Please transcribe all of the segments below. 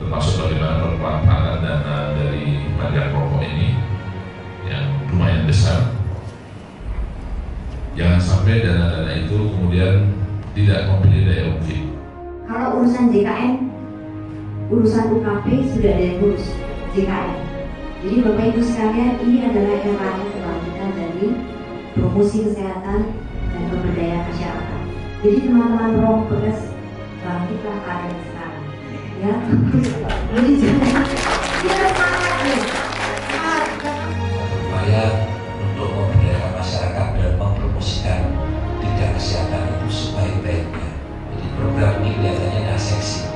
termasuk bagaimana pemanfaatan dana dari pajak rokok ini yang lumayan besar. Jangan sampai dana-dana itu kemudian tidak mempunyai daya ungkit. Kalau urusan JKN, urusan UKP sudah ada yang ngurus JKN. Jadi Bapak Ibu sekalian, ini adalah era kebangkitan dari promosi kesehatan dan pemberdayaan masyarakat. Jadi teman-teman Rong Beres, bangkitlah kalian sekarang. Ya, jadi jangan kita semangat nih. Upaya untuk memberdayakan masyarakat dan mempromosikan bidang kesehatan itu sebaik-baiknya. Jadi program ini kelihatannya nggak seksi,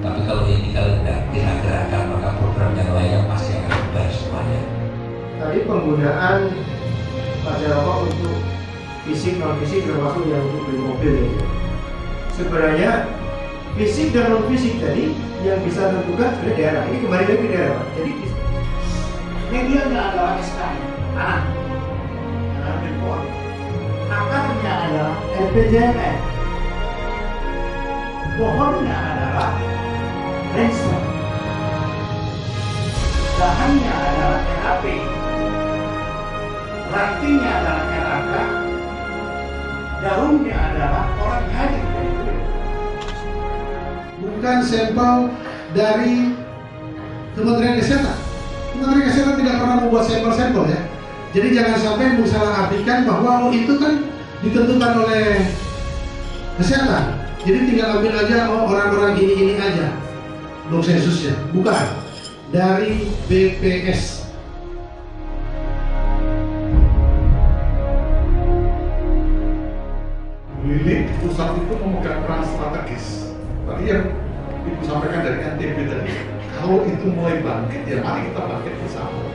tapi kalau ini kalau tidak kita gerakkan maka program yang lainnya pasti akan bubar semuanya. Tadi penggunaan pajak rokok untuk fisik non fisik termasuk yang untuk beli mobil ya. Sebenarnya fisik dan non fisik tadi yang bisa menentukan sebenarnya daerah. Ini kembali lagi ke daerah. Jadi medianya adalah SK-nya, tanah, Menpora. Akarnya adalah RPJMN. Pohonnya adalah Renstra. Bahannya adalah RAP. Rantingnya adalah RAK. Daunnya adalah orang hadir. Bukan sampel dari Kementerian Kesehatan. Kementerian Kesehatan tidak pernah membuat sampel-sampel ya. Jadi jangan sampai mensalah-artikan bahwa itu kan ditentukan oleh kesehatan. Jadi tinggal ambil aja orang-orang ini aja konsensusnya. Bukan, dari BPS. Lili pusat itu memegang peran strategis. Tadi yang Ibu sampaikan dari NTB tadi, kalau itu mulai bangkit, ya mari kita bangkit bersama.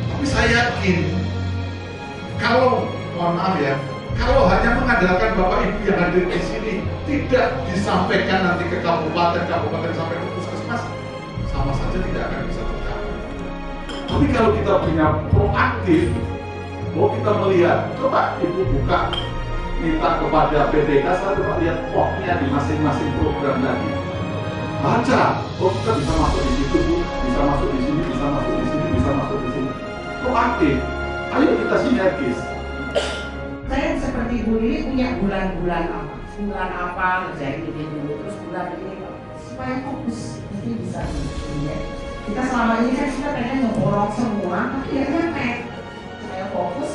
Tapi saya yakin, kalau, mohon maaf ya, kalau hanya mengandalkan Bapak Ibu yang hadir di sini, tidak disampaikan nanti ke kabupaten sampai ke puskesmas, sama saja tidak akan bisa tercapai. Tapi kalau kita punya proaktif, bahwa kita melihat, coba Ibu buka, minta kepada PDK, saya coba lihat poknya di masing-masing program tadi. Baca, oh kita bisa masuk di situ, Bu, bisa masuk di sini, bisa masuk di sini, bisa masuk di sini. Proaktif, ayo kita sinergis. Saya seperti Bu Lili punya bulan-bulan apa? Bulan apa ngerjain ini dulu, terus bulan ini supaya fokus, mesti bisa ya. Kita selama ini kan kita pengen ngeborong semua, tapi ya nyampe supaya fokus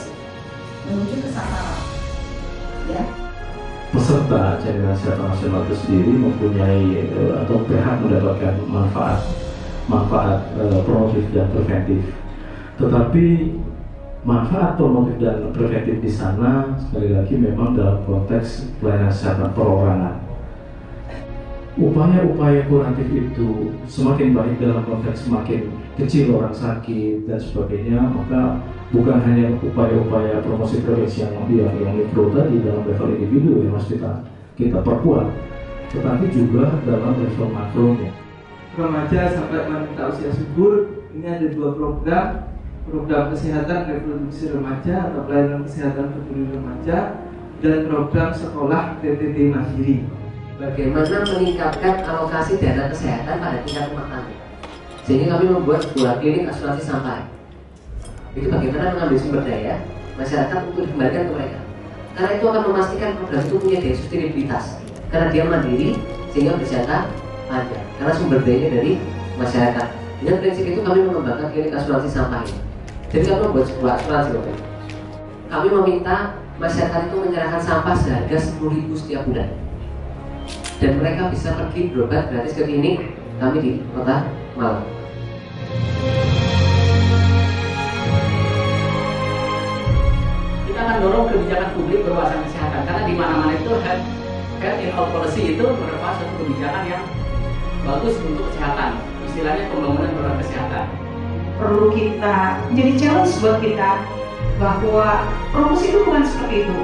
menuju ke sasaran. Ya. Peserta jaminan kesehatan nasional itu sendiri mempunyai atau berhak mendapatkan manfaat promotif dan preventif. Tetapi manfaat promotif dan preventif di sana sekali lagi memang dalam konteks pelayanan kesehatan perorangan. Upaya-upaya kuratif itu semakin baik dalam konteks semakin kecil orang sakit dan sebagainya, maka bukan hanya upaya-upaya promosi prevensi yang mikro tadi dalam level individu yang harus kita perkuat, tetapi juga dalam level makronya. Remaja sampai wanita usia subur, ini ada dua program kesehatan reproduksi remaja atau pelayanan kesehatan peduli remaja, dan program sekolah PTT Mandiri. Bagaimana meningkatkan alokasi dana kesehatan pada tingkat rumah tangga, sehingga kami membuat sebuah klinik asuransi sampai. Itu bagaimana mengambil sumber daya masyarakat untuk dikembalikan ke mereka, karena itu akan memastikan program itu punya daya sustenabilitas, karena dia mandiri sehingga berjangka panjang, karena sumber dayanya dari masyarakat. Dengan prinsip itu kami mengembangkan klinik asuransi sampah ini. Jadi kami membuat sebuah asuransi. Kami meminta masyarakat itu menyerahkan sampah seharga 10.000 setiap bulan, dan mereka bisa pergi berobat gratis ke klinik kami di Kota Malang. Kita akan dorong kebijakan publik berwawasan kesehatan, karena di mana-mana itu health in all policy itu merupakan suatu kebijakan yang bagus untuk kesehatan, istilahnya pembangunan program kesehatan. Perlu kita jadi challenge buat kita bahwa promosi itu bukan seperti itu.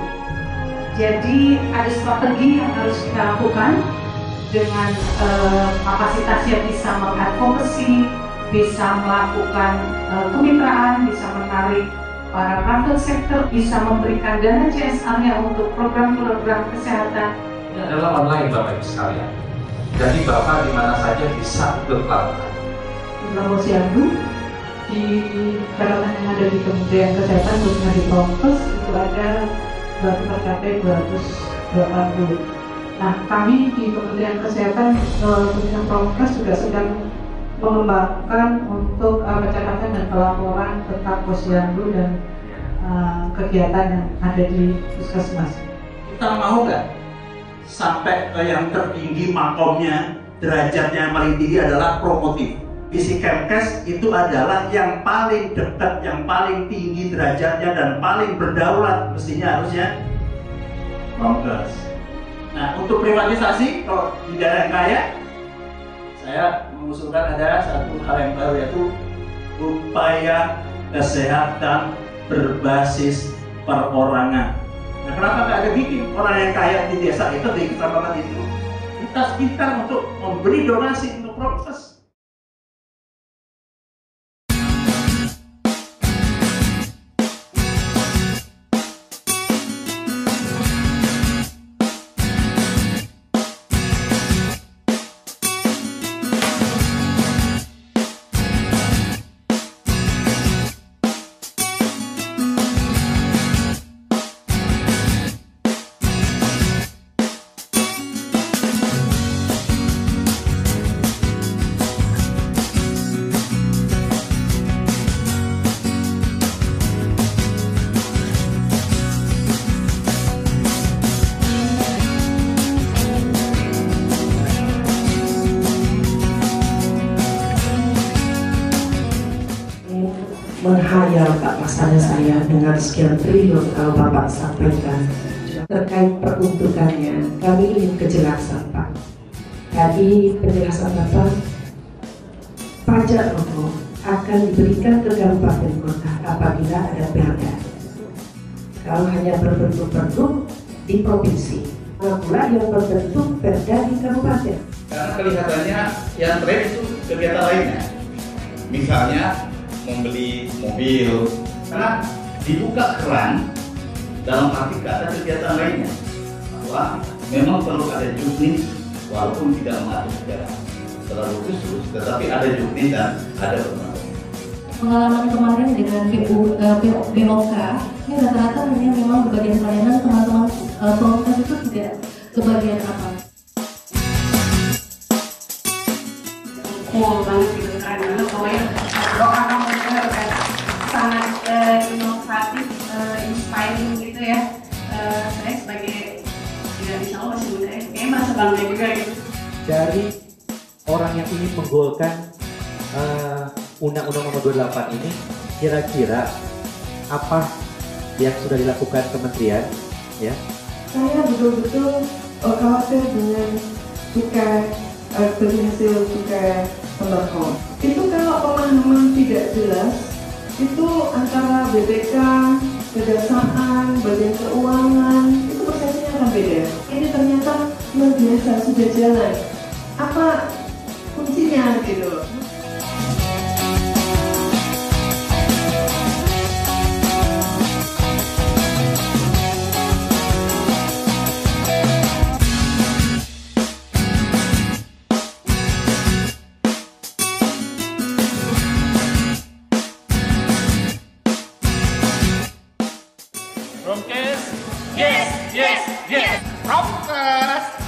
Jadi ada strategi yang harus kita lakukan dengan kapasitas yang bisa mengadvokasi, bisa melakukan kemitraan, bisa menarik para private sector, bisa memberikan dana CSR-nya untuk program-program kesehatan. Ini adalah online Bapak Ibu sekalian. Jadi Bapak di mana saja bisa berpelabuhan. Posyandu di catatan yang ada di Kementerian Kesehatan khususnya di Prokes itu ada baru tercapai 280. Nah, kami di Kementerian Kesehatan khususnya Prokes juga sedang mengembangkan untuk pencatatan dan pelaporan tentang posyandu dan kegiatan yang ada di puskesmas. Kita mau nggak sampai ke yang tertinggi makomnya, derajatnya yang paling tinggi adalah promotif. Visi Kemkes itu adalah yang paling dekat, yang paling tinggi derajatnya dan paling berdaulat mestinya harusnya Prokes. Nah, untuk privatisasi kalau di daerah yang kaya, saya mengusulkan ada satu hal yang baru, yaitu upaya kesehatan berbasis perorangan. Nah, kenapa nggak ada bikin orang yang kaya di desa itu, di kecamatan itu, kita sekitar untuk memberi donasi untuk Prokes. Menghayal tak pasannya saya dengan sekian triliun kalau Bapak sampaikan terkait peruntukannya, kami ingin kejelasan Pak. Tadi penjelasan Bapak, pajak rokok akan diberikan ke kabupaten kota apabila ada perda. Kalau hanya berbentuk pergub di provinsi, pula yang berbentuk perda di kabupaten. Karena kelihatannya yang tren itu kegiatan lainnya, misalnya membeli mobil, karena dibuka keran dalam arti kata kegiatan lainnya, bahwa memang perlu ada juknis walaupun tidak mengatur secara terlalu khusus, tetapi ada juknis dan ada peraturan. Pengalaman kemarin dengan BOK, ini rata-rata hanya memang bagian pelayanan teman-teman Prokes itu tidak kebagian apa. Banget gitu, keren banget pokoknya. Doa sangat inovatif, inspiring gitu ya. Saya sebagai insya Allah masih muda, kayaknya merasa bangga juga gitu. Dari orang yang ingin menggolkan Undang-Undang Nomor 28 ini, kira-kira apa yang sudah dilakukan kementerian? Ya, saya betul-betul khawatir dengan cukai hasil cukai sembako. Itu kalau pemahaman tidak jelas, itu antara BPK, kejaksaan, bagian keuangan, itu prosesnya akan beda. Ini ternyata luar biasa, sudah jalan. Apa kuncinya gitu? Prokes, yes, yes, yes. Prokes.